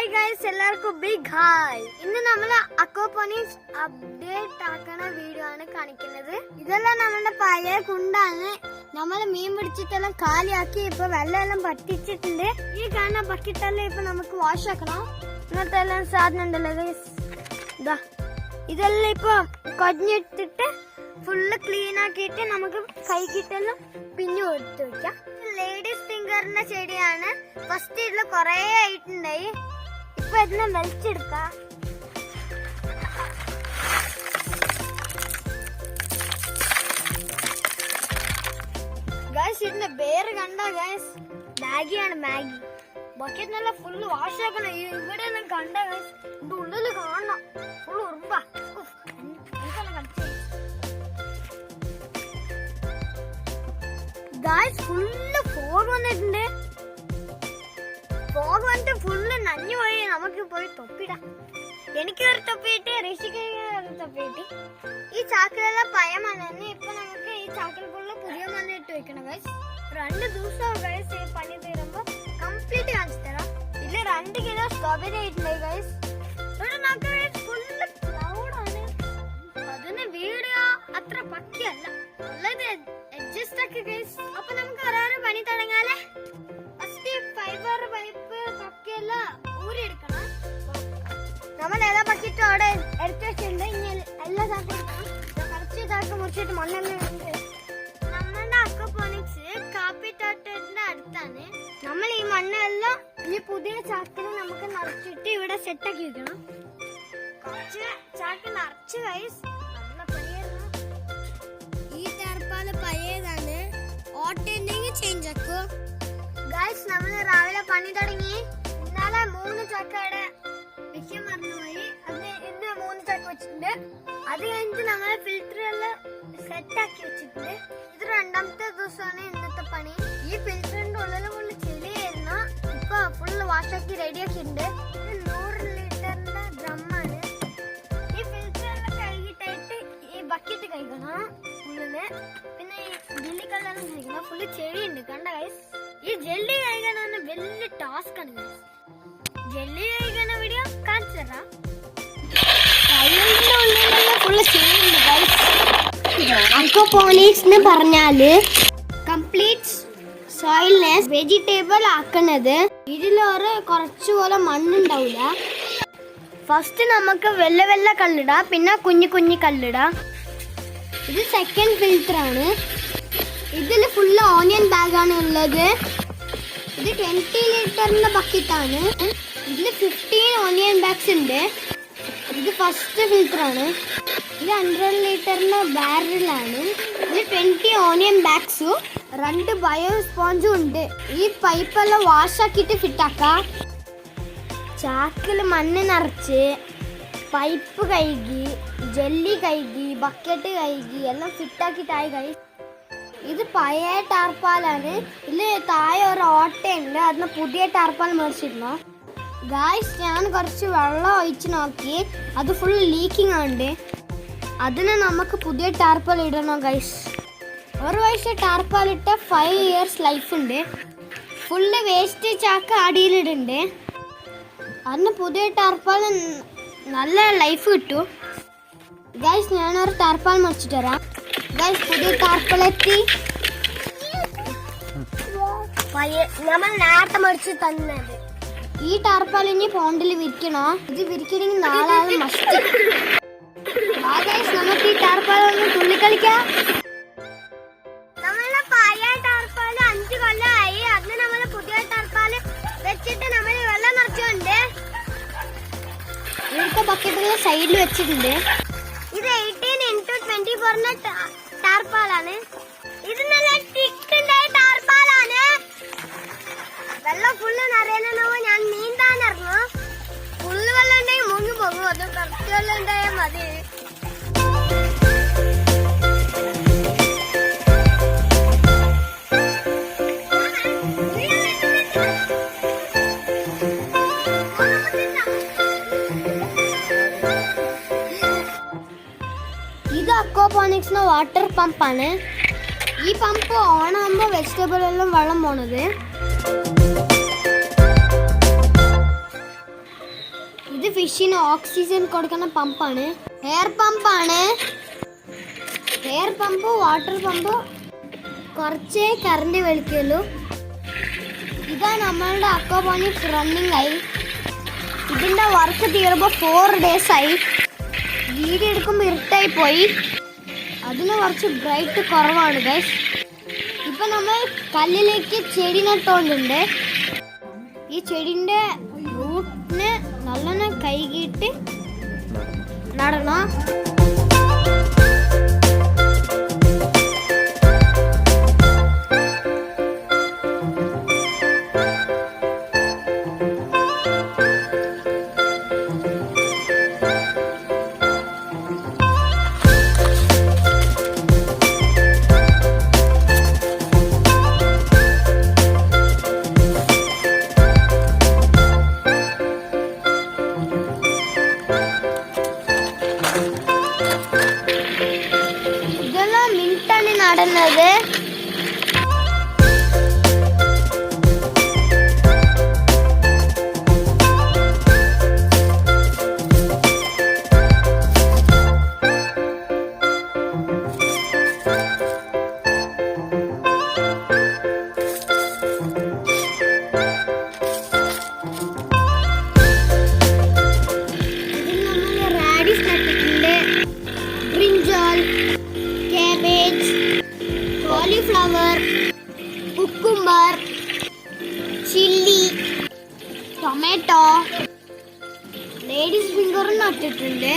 Hi guys, എല്ലാവർക്കും big hi. ഇന്ന് നമ്മൾ അക്വാപോണിക്സ് അപ്ഡേറ്റ് ആക്കുന്ന വീഡിയോ ആണ് കാണിക്കുന്നത്. ഇതെല്ലാം നമ്മുടെ പഴയ കുണ്ടാണ്. നമ്മൾ മീൻ പിടിച്ചിട്ടെല്ലാം കാലിയാക്കി ഇപ്പൊ വെള്ളമെല്ലാം പറ്റിച്ചിട്ടുണ്ട്. ഈ കാണുന്ന ബക്കറ്റെല്ലാം ഇപ്പൊ നമുക്ക് വാഷ് ആക്കണം. ഇന്നത്തെ എല്ലാം സാധനം ഉണ്ടല്ലോ ഗൈസ്, ഇതാ ഇതെല്ലാം ഇപ്പൊ കൊഞ്ഞിട്ടിട്ട് ഫുള്ള് ക്ലീൻ ആക്കിയിട്ട് നമുക്ക് കൈക്കിട്ടെല്ലാം പിന്നു കൊടുത്തു വെക്കാം. ലേഡീസ് ഫിംഗറിന്റെ ചെടിയാണ്. ഫസ്റ്റ് ഇതില് കൊറേ ആയിട്ടുണ്ടായി. ഇപ്പൊ ഇതിനെ വലിച്ചെടുക്കാം. ഗൈസ്, ഇതിന്റെ പേര് കണ്ട ഗൈസ്, മാഗിയാണ്. മാഗി ബക്കറ്റ് നല്ല ഫുള്ള് വാഷ് ആക്കണം. ഇവിടെ ഒന്നും കണ്ട ഗൈസ്, ഇതിന്റെ ഉള്ളില് കാണണം ഫുള്ള് ഉറുമ്പ. ഗൈസ്, ഫുള്ള് ഫോഗ് വന്നിട്ടുണ്ട്. ഫോഗ് വന്നിട്ട് ഫുള്ള് നഞ്ഞു പോയി. നമുക്ക് പോയി തൊപ്പിടാം. എനിക്ക് ഒരു തൊപ്പിയിട്ട്, ഋഷിക്ക് ഒരു തൊപ്പിയിട്ട്. ഈ ചാക്കിലെല്ലാം പഴയ മണ്ണ്. ഇപ്പൊ നമുക്ക് ഈ ചാക്കിൽ ഫുള്ള് പുതിയ മണ്ണ് ഇട്ട് വെക്കണം ഗൈസ്. 2 ദിവസം ഗൈസ് ഈ പണി തീരുമ്പോ കംപ്ലീറ്റ് കാണിച്ചു തരാം. ഇതില് 2 കിലോ സ്ട്രോബെറി ആയിട്ടുണ്ട് ഗൈസ്. ഇവിടെ നോക്കാം, ഫുള്ള് ക്ലൗഡാണ്. അതിന് വീഡിയോ അത്ര പക്കിയല്ല ഉള്ളത്. അഡ്ജസ്റ്റ് ആക്കി ഗൈസ്. അപ്പൊ നമുക്ക് ഒരാറ് പണി തുടങ്ങാല്ലേ. ഫസ്റ്റ് ഫൈബർ പൈപ്പ് പക്കെല്ലാം ഊരിയെടുക്കണം. നമ്മൾ എല്ലാ ബക്കറ്റും അവിടെ എടുത്തു വെച്ചിട്ടുണ്ട്. ഇനി എല്ലാ ചാക്കും കുറച്ച് ചാക്ക് മുറിച്ചിട്ട് മണ്ണെല്ലാം ഉണ്ട്. നമ്മളുടെ അക്വാപോണിക്സ് കാപ്പിത്തോട്ടത്തിന്റെ അടുത്താണ്. നമ്മൾ ഈ മണ്ണെല്ലാം ഈ പുതിയ ചാക്കിൽ നമുക്ക് നിറച്ചിട്ട് ഇവിടെ സെറ്റാക്കി വെക്കണം. കുറച്ച് ചാക്ക് നിറച്ച് ഗൈസ്. നമ്മളെ പണിയായിരുന്നു. ഈ ടർപ്പാല് പഴയതാണ്. ഓട്ടുണ്ടെങ്കിൽ ചേഞ്ച് ആക്കൂ ഗൈസ്. നമ്മൾ രാവിലെ പണി തുടങ്ങി. ഇന്നലെ 3 ചാക്കയുടെ വിഷയം മറന്നുപോയി. അതിന് ഇന്ന് 3 ചാക്ക് വെച്ചിട്ടുണ്ട്. അത് കഴിഞ്ഞിട്ട് നമ്മളെ ഫിൽറ്ററെല്ലാം സെറ്റ് ആക്കി വെച്ചിട്ടുണ്ട്. ഇത് 2ാമത്തെ ദിവസമാണ് ഇന്നത്തെ പണി. ഈ ഫിൽറ്ററിന്റെ ഉള്ളിൽ ഫുള്ള് ചെളിയായിരുന്നു. ഇപ്പൊ ഫുള്ള് വാഷാക്കി റെഡിയാക്കിയിട്ടുണ്ട്. ഇത് 100 ലിറ്ററിന്റെ ഡ്രമ്മാണ്. ഈ ഫിൽറ്ററെല്ലാം കഴുകിട്ടായിട്ട് ഈ ബക്കറ്റ് കഴിക്കണം ഉള്ളില്. പിന്നെ ഈ ജെല്ലിക്കല്ലെല്ലാം കഴിക്കണം. ഫുള്ള് ചെളിയുണ്ട് കണ്ട ഗൈസ്. ഈ ജെല്ലി കഴിക്കണമെന്ന് വലിയ ടാസ്ക് ആണ് ഗൈസ്. ജെല്ലി കഴിക്കണ വീഡിയോ കാണിച്ചു തരാം. Full ചെളിയുണ്ട് guys. അക്വാപോണിക്സ് എന്ന് പറഞ്ഞാല് കംപ്ലീറ്റ് സോയിൽനെസ് വെജിറ്റബിൾ ആക്കുന്നത്. ഇതിലൊരു കുറച്ചുപോലെ മണ്ണുണ്ടാവില്ല. ഫസ്റ്റ് നമുക്ക് വെള്ള കല്ലിടാം, പിന്നെ കുഞ്ഞു കല്ലിടാം. ഇത് സെക്കൻഡ് ഫിൽറ്റർ ആണ്. ഇതിൽ ഫുള്ള് ഓണിയൻ ബാഗാണ് ഉള്ളത്. ഇത് 20 ലിറ്ററിന്റെ ബക്കറ്റാണ്. ഇതിൽ 15 ഓണിയൻ ബാഗ്സ് ഉണ്ട്. ഇത് ഫസ്റ്റ് ഫിൽറ്റർ ആണ്. ഇത് 100 ലിറ്ററിന്റെ ബാരലാണ്. ഇത് 20 ഓണിയൻ ബാഗ്സും 2 ബയോ സ്പോഞ്ചും ഉണ്ട്. ഈ പൈപ്പെല്ലാം വാഷാക്കിയിട്ട് ഫിറ്റാക്കാം. ചാക്കിൽ മണ്ണ് നിറച്ച് പൈപ്പ് കഴുകി, ജെല്ലി കഴുകി, ബക്കറ്റ് കഴുകി എല്ലാം ഫിറ്റാക്കിയിട്ടായി കഴിയും. ഇത് പഴയ ടാർപ്പാലാണ്. ഇതിൽ താഴെ ഒരു ഓട്ടയുണ്ട്. അതിന് പുതിയ ടാർപ്പാൽ മേടിച്ചിരുന്നു ഗായ്സ്. ഞാൻ കുറച്ച് വെള്ളം ഒഴിച്ച് നോക്കി. അത് ഫുൾ ലീക്കിംഗ് ആണ്. അതിന് നമുക്ക് പുതിയ ടാർപ്പാൽ ഇടണം ഗൈസ്. ഒരു വയസ്സ് ടാർപ്പാലിട്ട 5 ഇയേഴ്സ് ലൈഫ് ഉണ്ട്. ഫുള്ള് വേസ്റ്റ് ചാക്ക് അടിയിലിടുന്നുണ്ട്. അതിന് പുതിയ ടാർപ്പാൽ നല്ല ലൈഫ് കിട്ടും ഗൈസ്. ഞാനൊരു ടാർപ്പാൽ മേടിച്ചിട്ട് തരാം ഗൈസ്. പുതിയ ടാർപ്പാലെത്തി. നമ്മൾ നേരത്തെ മേടിച്ച് തന്നത്. ഈ ടാർപ്പാൽ ഇനി പോണ്ടിൽ വിരിക്കണോ? ഇത് വിരിക്കണമെങ്കിൽ നാളെ മസ്റ്റ്. നമുക്ക് ഈ ടാർപ്പാൽ ഒന്ന് തുള്ളിക്കളിക്കാം. നമ്മളെ പഴയ ടാർപ്പാൽ 5 കൊല്ലമായി. അതിന് നമ്മള് പുതിയ ടാർപ്പാൽ വെച്ചിട്ട് നമ്മൾ വെള്ളം നിറച്ചുകൊണ്ട് ഇവിടുത്തെ ബക്കറ്റുകൾ സൈഡിൽ വെച്ചിട്ടുണ്ട്. ഇത് 18x24 ടാർപ്പാലാണ്. ഇത് നല്ല തിക്കുണ്ടായ ടാർപ്പാലാണ്. വെള്ളം ഫുള്ള് നിറയണോ? ഞാൻ നീന്താനിറങ്ങു. ഫുള്ള് വെള്ളം ഉണ്ടെങ്കിൽ മുങ്ങി പോകും. അത് കുറച്ച് വെള്ളം ഉണ്ടായാൽ മതി. ഇത് അക്വാപോണിക്സിന്റെ വാട്ടർ പമ്പാണ്. ഈ പമ്പ് ഓൺ ആകുമ്പോൾ വെജിറ്റബിൾ എല്ലാം വെള്ളം പോണത്. ഫിഷിന് ഓക്സിജൻ കൊടുക്കുന്ന പമ്പാണ്. എയർ പമ്പാണ്. എയർ പമ്പ് വാട്ടർ പമ്പ് കുറച്ചേ കറണ്ട് വലിക്കുള്ളൂ. ഇതാ നമ്മളുടെ അക്വാപോണിക്സ് റണ്ണിങ് ആയി. ഇതിൻ്റെ വർക്ക് തീരുമ്പോൾ 4 days ആയി. വീഡിയോ എടുക്കുമ്പോൾ ഇരുട്ടായി പോയി. അതിന് കുറച്ച് ബ്രൈറ്റ് കുറവാണ് ഗൈസ്. ഇപ്പം നമ്മൾ കല്ലിലേക്ക് ചെടി നട്ടുകൊണ്ടുണ്ട്. ഈ ചെടിൻ്റെ റൂട്ടിന് നല്ലോണം കൈകിട്ട് നടണം. നടന്നത് റാഡിഷ് നട്ടിട്ടുണ്ട്, brinjal, cabbage, cauliflower, cucumber, chilli, tomato, ladies ഫിംഗറും നട്ടിട്ടുണ്ട്.